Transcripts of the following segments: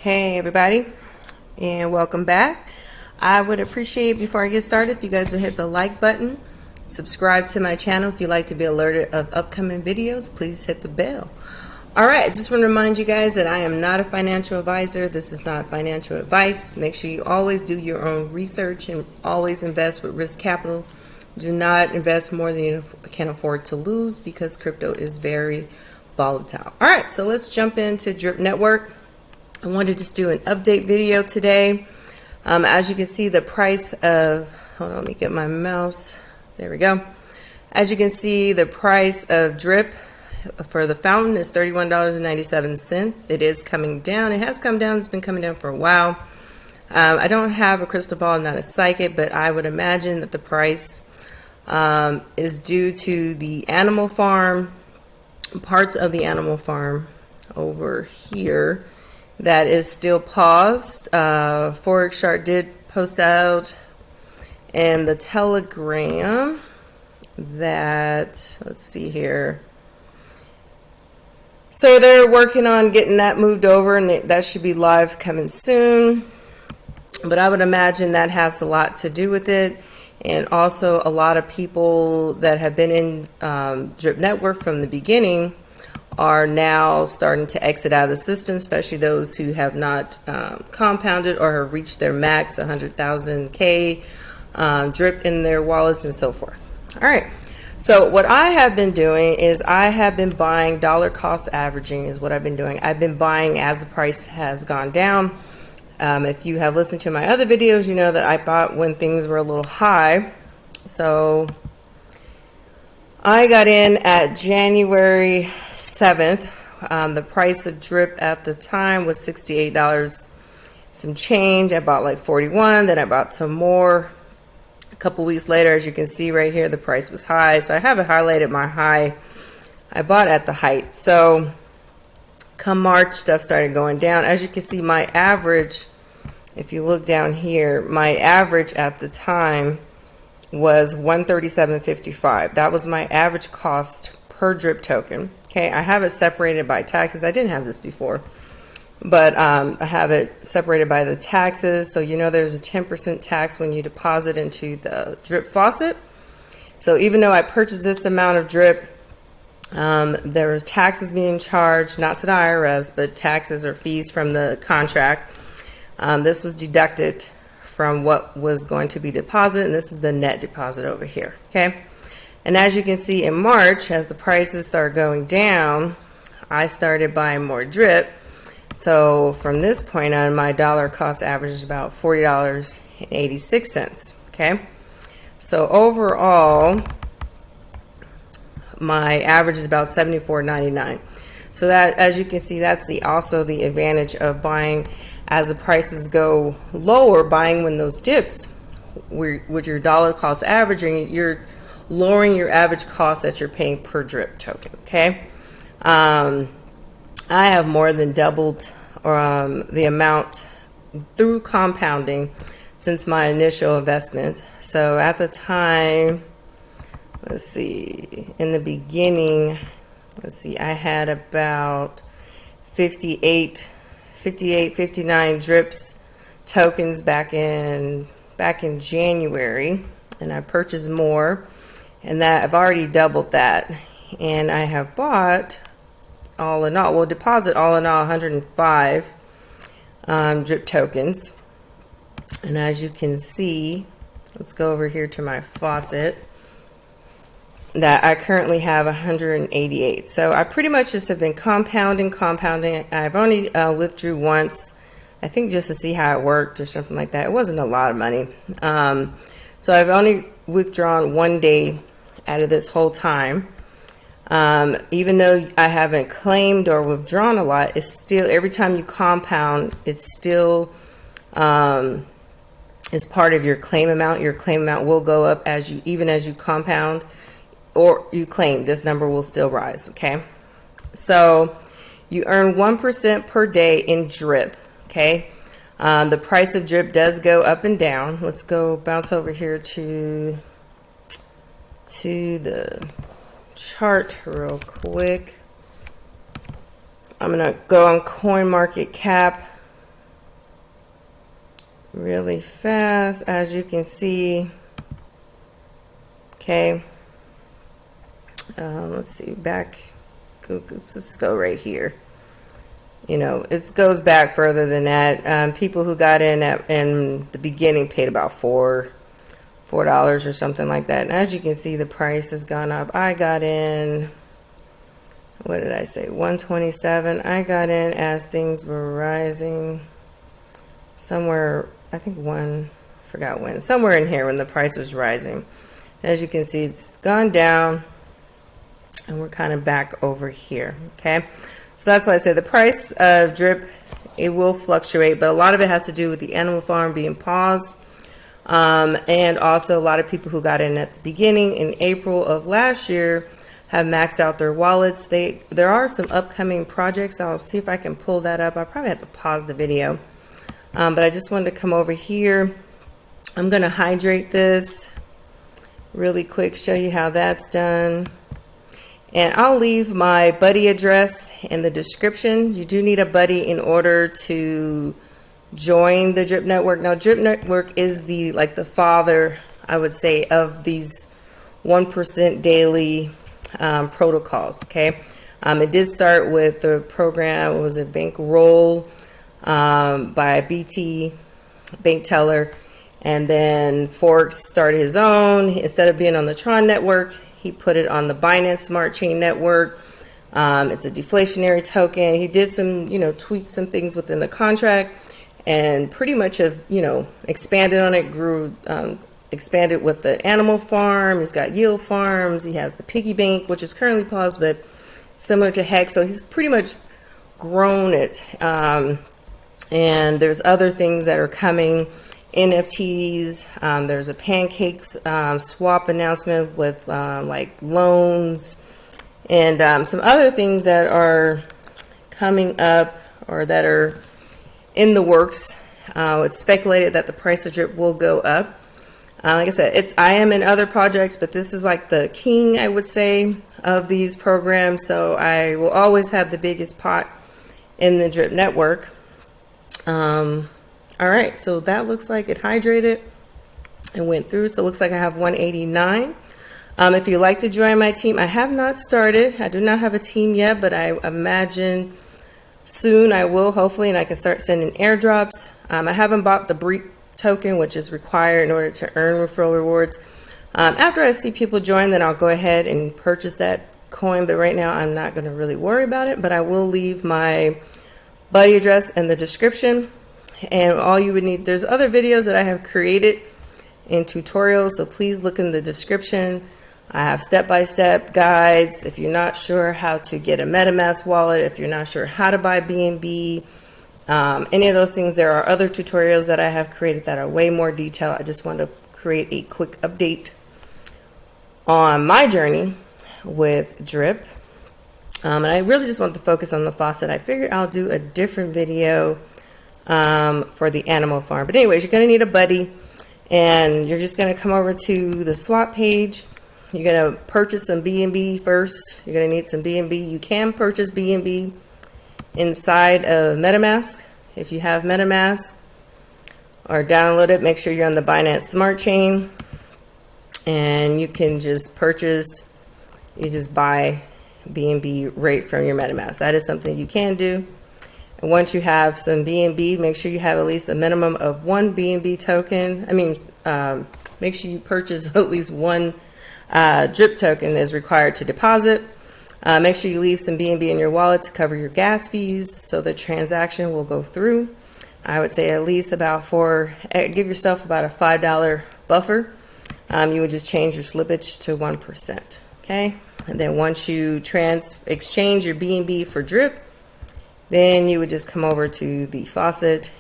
Hey everybody, and welcome back. I would appreciate, before I get started, if you guys would hit the like button, subscribe to my channel. If you'd like to be alerted of upcoming videos, please hit the bell. Alright, I just want to remind you guys that I am not a financial advisor. This is not financial advice. Make sure you always do your own research and always invest with risk capital. Do not invest more than you can afford to lose, because crypto is very volatile. Alright, so let's jump into Drip Network. I wanted to just do an update video today. As you can see, the price of, hold on, let me get my mouse. There we go. As you can see, the price of Drip for the fountain is $31.97. It is coming down. It has come down. It's been coming down for a while. I don't have a crystal ball. I'm not a psychic, but I would imagine that the price is due to the animal farm, parts of the animal farm over here that is still paused. Forex Chart did post out in the Telegram that, let's see here. So they're working on getting that moved over, and that should be live coming soon. But I would imagine that has a lot to do with it. And also, a lot of people that have been in Drip Network from the beginning are now starting to exit out of the system, especially those who have not compounded or have reached their max 100,000K drip in their wallets and so forth. All right, so what I have been doing is I have been buying dollar cost averaging is what I've been doing. I've been buying as the price has gone down. If you have listened to my other videos, you know that I bought when things were a little high. So I got in at January 7th. The price of Drip at the time was $68 some change. I bought like 41, then I bought some more. A couple weeks later, as you can see right here, the price was high. So I have it highlighted my high. I bought at the height. So come March, stuff started going down. As you can see, my average, if you look down here, my average at the time was $137.55. That was my average cost per drip token. Okay, I have it separated by taxes. I didn't have this before, but I have it separated by the taxes. So you know there's a 10% tax when you deposit into the drip faucet. So even though I purchased this amount of drip, there was taxes being charged, not to the IRS, but taxes or fees from the contract. This was deducted from what was going to be deposited, and this is the net deposit over here. Okay. And as you can see in March, as the prices started going down, I started buying more drip. So from this point on, my dollar cost average is about $40.86. Okay. So overall, my average is about $74.99. So that, as you can see, that's also the advantage of buying as the prices go lower, buying when those dips, with your dollar cost averaging, you're lowering your average cost that you're paying per drip token. Okay, I have more than doubled the amount through compounding since my initial investment. So at the time, let's see, in the beginning, let's see, I had about 59 drips tokens back in January, and I purchased more. And that I've already doubled that, and I have bought all in all, well, deposit all in all 105 drip tokens. And as you can see, let's go over here to my faucet, that I currently have 188. So I pretty much just have been compounding. I've only withdrew once, I think just to see how it worked or something like that. It wasn't a lot of money. So I've only withdrawn one day out of this whole time. Even though I haven't claimed or withdrawn a lot, it's still, every time you compound, it's still is part of your claim amount. Your claim amount will go up even as you compound or you claim. This number will still rise. Okay, so you earn 1% per day in drip. Okay, the price of drip does go up and down. Let's go bounce over here to the chart real quick. I'm gonna go on CoinMarketCap really fast, as you can see. Okay. Let's see, let's just go right here. You know, it goes back further than that. People who got in the beginning paid about $4 or something like that. And as you can see, the price has gone up. I got in, what did I say, 127. I got in as things were rising somewhere, I think forgot when, somewhere in here when the price was rising. As you can see, it's gone down and we're kind of back over here. Okay, so that's why I say the price of drip, it will fluctuate, but a lot of it has to do with the animal farm being paused. And also a lot of people who got in at the beginning in April of last year have maxed out their wallets. There are some upcoming projects. I'll see if I can pull that up. I probably have to pause the video. But I just wanted to come over here. I'm going to hydrate this really quick, show you how that's done. And I'll leave my buddy address in the description. You do need a buddy in order to join the Drip Network. Now, Drip Network is the father, I would say, of these 1% daily protocols. Okay, it did start with the program. What was it? Bankroll by BT Bank Teller, and then Forex started his own. Instead of being on the Tron network, he put it on the Binance Smart Chain network. It's a deflationary token. He did some, tweaked some things within the contract, and pretty much have, expanded on it, grew, expanded with the animal farm. He's got yield farms. He has the Piggy Bank, which is currently paused, but similar to Hex. So he's pretty much grown it. And there's other things that are coming, NFTs. There's a pancakes swap announcement with like loans, and some other things that are coming up or that are in the works. It's speculated that the price of drip will go up. Like I said, I am in other projects, but this is like the king, I would say, of these programs. So I will always have the biggest pot in the Drip Network. All right, so that looks like it hydrated and went through. So it looks like I have 189. If you'd like to join my team, I have not started. I do not have a team yet, but I imagine soon I will, hopefully, and I can start sending airdrops. I haven't bought the BREEP token, which is required in order to earn referral rewards. After I see people join, then I'll go ahead and purchase that coin, but right now I'm not going to really worry about it. But I will leave my buddy address in the description, and all you would need, there's other videos that I have created in tutorials, so please look in the description. I have step-by-step guides if you're not sure how to get a MetaMask wallet, if you're not sure how to buy BNB, any of those things. There are other tutorials that I have created that are way more detailed. I just want to create a quick update on my journey with Drip. And I really just want to focus on the faucet. I figured I'll do a different video for the animal farm. But anyways, you're going to need a buddy, and you're just going to come over to the swap page. You're going to purchase some BNB first. You're going to need some BNB. You can purchase BNB inside of MetaMask if you have MetaMask, or download it. Make sure you're on the Binance Smart Chain, and you can just purchase, you just buy BNB right from your MetaMask. That is something you can do. And once you have some BNB, make sure you have at least a minimum of one BNB token. Make sure you purchase at least one drip token is required to deposit. Make sure you leave some BNB in your wallet to cover your gas fees so the transaction will go through. I would say at least give yourself about a $5 buffer. You would just change your slippage to 1%. Okay. And then once you exchange your BNB for drip, then you would just come over to the faucet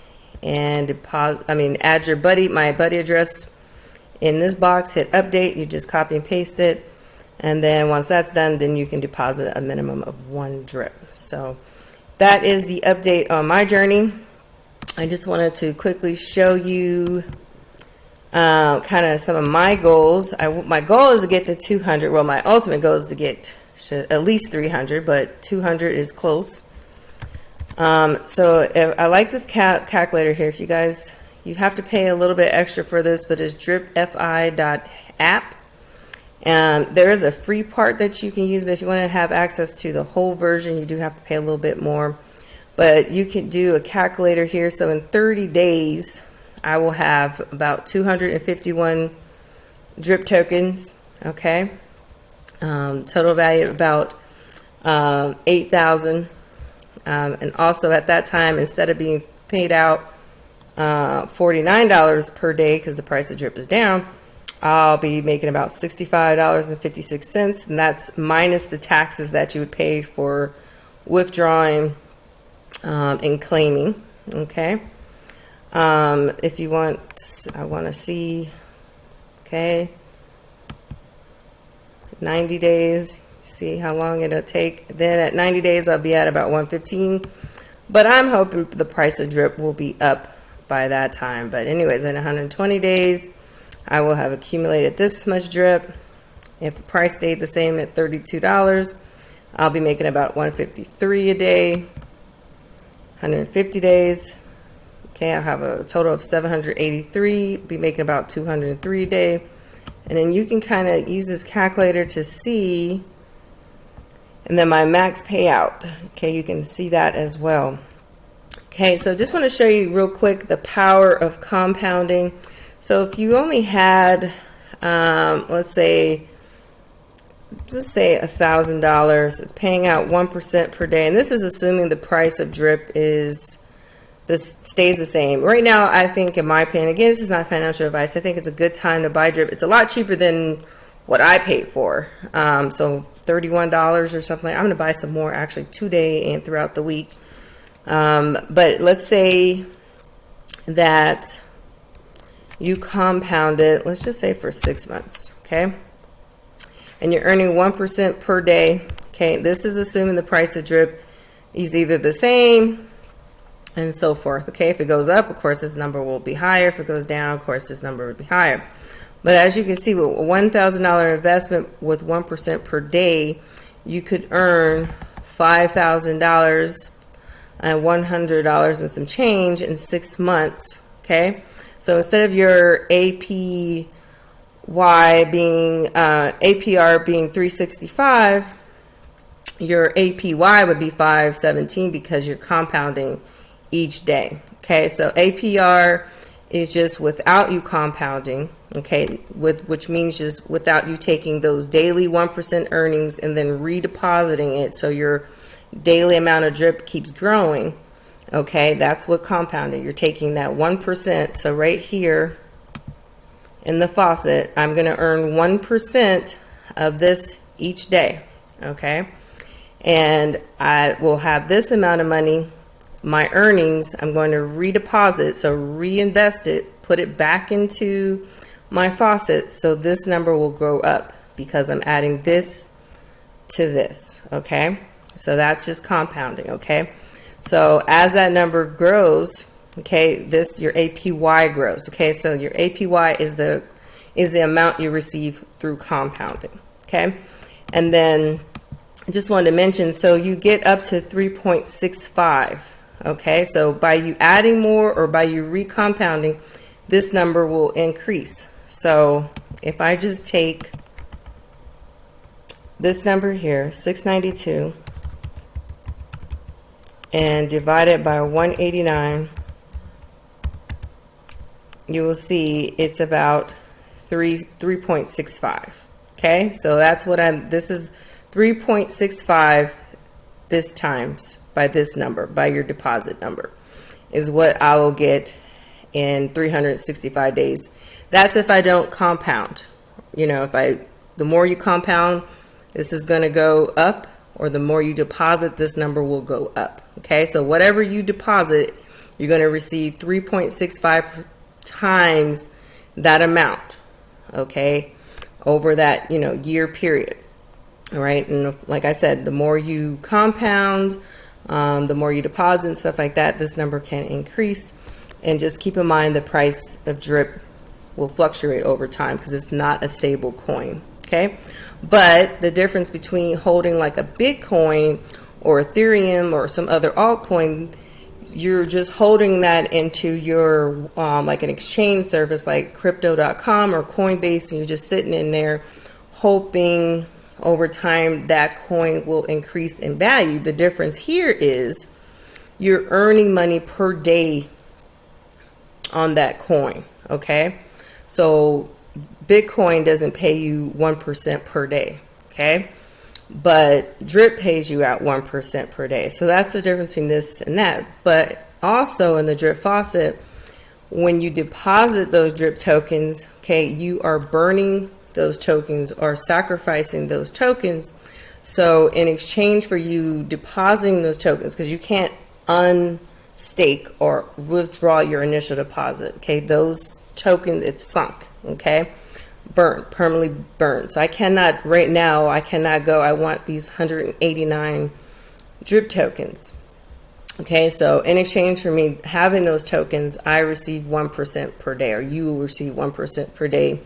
and add my buddy address in this box, hit update, you just copy and paste it. And then once that's done, then you can deposit a minimum of one drip. So that is the update on my journey. I just wanted to quickly show you kind of some of my goals. My goal is to get to 200. Well, my ultimate goal is to get at least 300, but 200 is close. So I like this calculator here. If you guys You have to pay a little bit extra for this, but it's dripfi.app. There is a free part that you can use, but if you want to have access to the whole version, you do have to pay a little bit more. But you can do a calculator here. So in 30 days, I will have about 251 drip tokens. Okay. Total value of about 8,000. And also at that time, instead of being paid out $49 per day because the price of drip is down, I'll be making about $65.56, and that's minus the taxes that you would pay for withdrawing and claiming. Okay. If you want, I want to see, okay, 90 days, see how long it'll take. Then at 90 days, I'll be at about 115, but I'm hoping the price of drip will be up by that time. But anyways, in 120 days, I will have accumulated this much drip. If the price stayed the same at $32, I'll be making about 153 a day. 150 days, okay, I'll have a total of 783, be making about 203 a day. And then you can kind of use this calculator to see, and then my max payout, okay, you can see that as well. Okay, so just want to show you real quick the power of compounding. So if you only had, let's say $1,000, it's paying out 1% per day, and this is assuming the price of drip stays the same. Right now, I think, in my opinion, again, this is not financial advice, I think it's a good time to buy drip. It's a lot cheaper than what I paid for. So $31 or something. I'm going to buy some more actually today and throughout the week. But let's say that you compound it, let's just say for 6 months, okay? And you're earning 1% per day, okay? This is assuming the price of drip is either the same and so forth, okay? If it goes up, of course, this number will be higher. If it goes down, of course, this number would be higher. But as you can see, with a $1,000 investment with 1% per day, you could earn $5,000 and $100 and some change in 6 months, okay? So instead of your APR being 365, your APY would be 517 because you're compounding each day. Okay, so APR is just without you compounding, okay, which means just without you taking those daily 1% earnings and then redepositing it so your daily amount of drip keeps growing. Okay, that's what compounding. You're taking that 1%. So right here in the faucet, I'm going to earn 1% of this each day. Okay, and I will have this amount of money. My earnings, I'm going to redeposit, so reinvest it, put it back into my faucet, so this number will go up because I'm adding this to this. Okay, so that's just compounding. Okay, so as that number grows, okay, your APY grows. Okay, so your APY is the amount you receive through compounding. Okay, and then I just wanted to mention, so you get up to 3.65. Okay, so by you adding more or by you recompounding, this number will increase. So if I just take this number here, 692, and divide it by 189, you will see it's about 3.65. Okay, so that's what this is 3.65 this times by this number, by your deposit number, is what I will get in 365 days. That's if I don't compound. You know, the more you compound, this is going to go up, or the more you deposit, this number will go up. Okay, so whatever you deposit, you're going to receive 3.65 times that amount. Okay, over that year period. All right, and like I said, the more you compound, the more you deposit and stuff like that, this number can increase. And just keep in mind the price of drip will fluctuate over time because it's not a stable coin. Okay, but the difference between holding like a Bitcoin or Ethereum or some other altcoin you're just holding that into your like an exchange service like crypto.com or Coinbase, and you're just sitting in there hoping over time that coin will increase in value. The difference here is you're earning money per day on that coin. Okay, so Bitcoin doesn't pay you 1% per day. Okay, but drip pays you out 1% per day. So that's the difference between this and that. But also in the drip faucet, when you deposit those drip tokens, okay, you are burning those tokens or sacrificing those tokens. So in exchange for you depositing those tokens, because you can't unstake or withdraw your initial deposit, okay, those tokens, it's sunk, okay, burned, permanently burned. So I cannot, right now, I cannot go, I want these 189 drip tokens. Okay, so in exchange for me having those tokens, I receive 1% per day, or you will receive 1% per day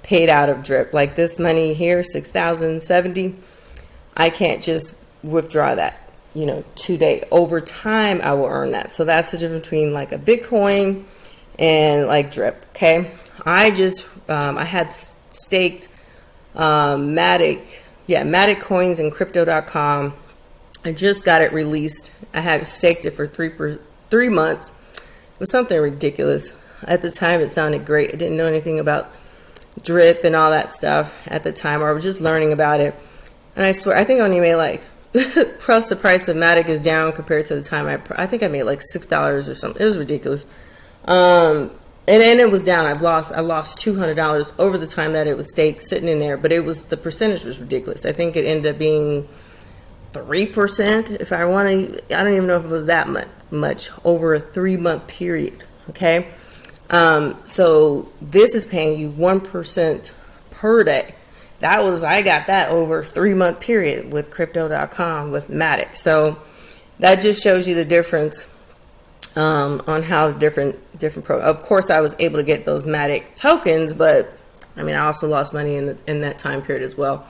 paid out of drip. Like this money here, 6,070, I can't just withdraw that, you know, today. Over time, I will earn that. So that's the difference between like a Bitcoin and like drip. Okay, I just I had staked Matic coins in crypto.com. I just got it released. I had staked it for 3 months. It was something ridiculous. At the time, it sounded great. I didn't know anything about drip and all that stuff at the time, or I was just learning about it. And I swear, I think I only made like, plus the price of Matic is down compared to the time I think I made like $6 or something. It was ridiculous. And then it was down. I lost $200 over the time that it was staked sitting in there, but it was, the percentage was ridiculous. I think it ended up being 3%. If I want to, I don't even know if it was that much over a 3-month period. Okay. So this is paying you 1% per day. I got that over a 3-month period with crypto.com with Matic. So that just shows you the difference on how different of course I was able to get those Matic tokens, but I mean I also lost money in that time period as well.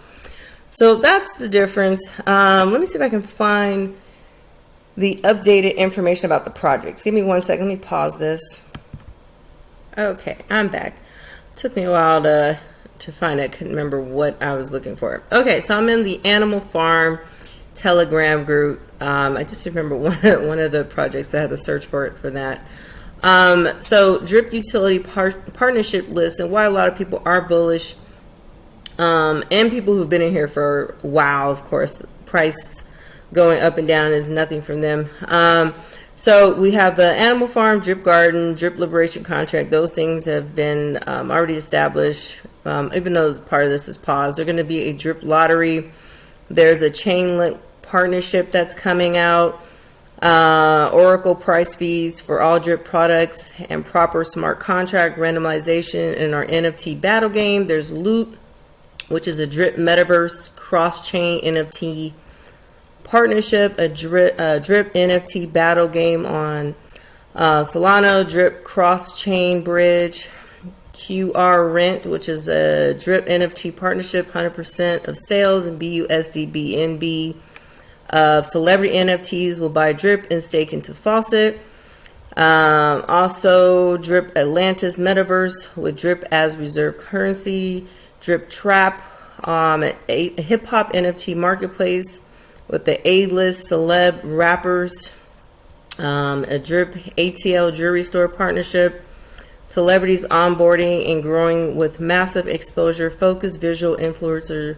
So that's the difference. Let me see if I can find the updated information about the projects. Give me 1 second. Let me pause this. Okay, I'm back. It took me a while to find it. I couldn't remember what I was looking for. Okay, so I'm in the Animal Farm Telegram group. I just remember one of the projects. I had to search for it for that. So drip utility partnership list, and why a lot of people are bullish, and people who've been in here for a while. Of course, price going up and down is nothing from them. So we have the Animal Farm, Drip Garden, Drip Liberation Contract. Those things have been already established, even though part of this is paused. They're going to be a drip lottery. There's a chain link partnership that's coming out. Oracle price feeds for all drip products and proper smart contract randomization in our NFT battle game. There's Loot, which is a drip metaverse cross-chain NFT partnership, a drip NFT battle game on Solana, drip cross-chain bridge, QR Rent, which is a drip NFT partnership, 100% of sales in BUSD BNB of celebrity NFTs will buy drip and stake into faucet. Also drip Atlantis metaverse with drip as reserve currency, drip trap, a hip hop NFT marketplace with the A-list celeb rappers, a drip ATL jewelry store partnership, celebrities onboarding and growing with massive exposure, focused visual influencer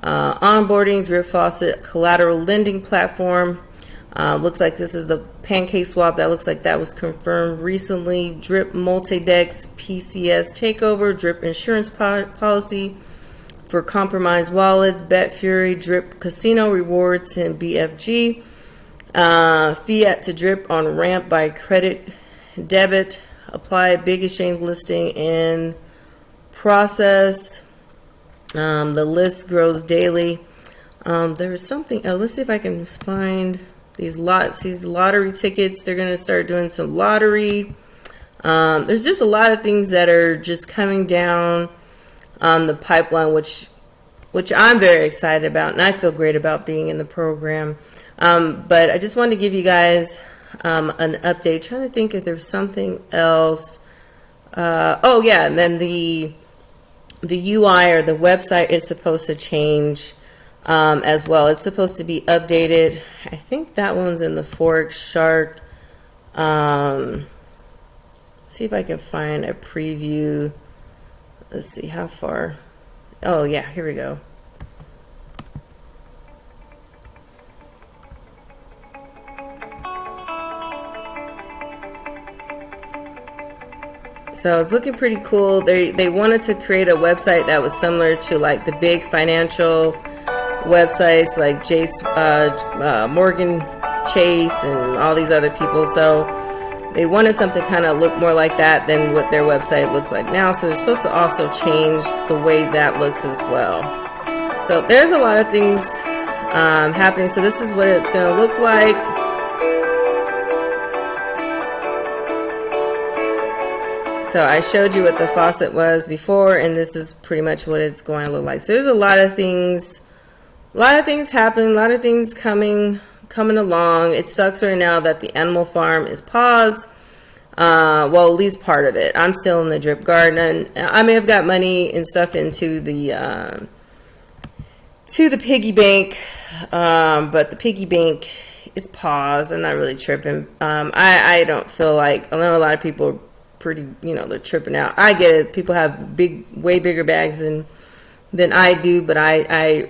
onboarding, drip faucet collateral lending platform. Looks like this is the pancake swap. That looks like that was confirmed recently. Drip multi-dex PCS takeover, drip insurance policy for compromised wallets, BetFury, drip casino rewards, and BFG. Fiat to drip on ramp by credit debit. Apply big exchange listing in process. The list grows daily. There is something. Let's see if I can find these lottery tickets. They're going to start doing some lottery. There's just a lot of things that are just coming down on the pipeline, which I'm very excited about, and I feel great about being in the program. But I just wanted to give you guys an update. Trying to think if there's something else. Oh yeah, and then the UI or the website is supposed to change as well. It's supposed to be updated. I think that one's in the Forex Shark. See if I can find a preview. Let's see how far. Oh yeah, here we go. So it's looking pretty cool. They wanted to create a website that was similar to like the big financial websites like Morgan Chase and all these other people. So they wanted something kind of look more like that than what their website looks like now. So they're supposed to also change the way that looks as well. So there's a lot of things happening. So this is what it's going to look like. So I showed you what the faucet was before, and this is pretty much what it's going to look like. So there's a lot of things happening, a lot of things coming along. It sucks right now that the animal farm is paused. Well, at least part of it. I'm still in the drip garden. I may have got money and stuff into the piggy bank, but the piggy bank is paused. I'm not really tripping. I don't feel like, I know a lot of people are pretty, they're tripping out. I get it. People have way bigger bags than I do, but I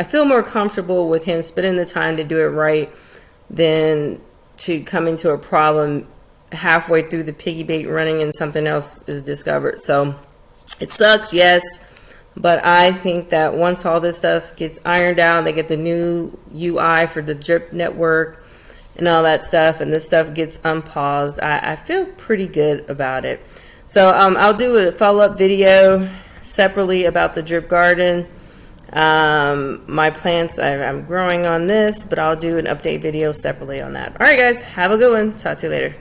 feel more comfortable with him spending the time to do it right than to come into a problem halfway through the piggy bank running and something else is discovered. So it sucks, yes, but I think that once all this stuff gets ironed out, they get the new UI for the drip network and all that stuff, and this stuff gets unpaused, I feel pretty good about it. So I'll do a follow-up video separately about the drip garden. My plants I'm growing on this, but I'll do an update video separately on that. All right, guys, have a good one. Talk to you later.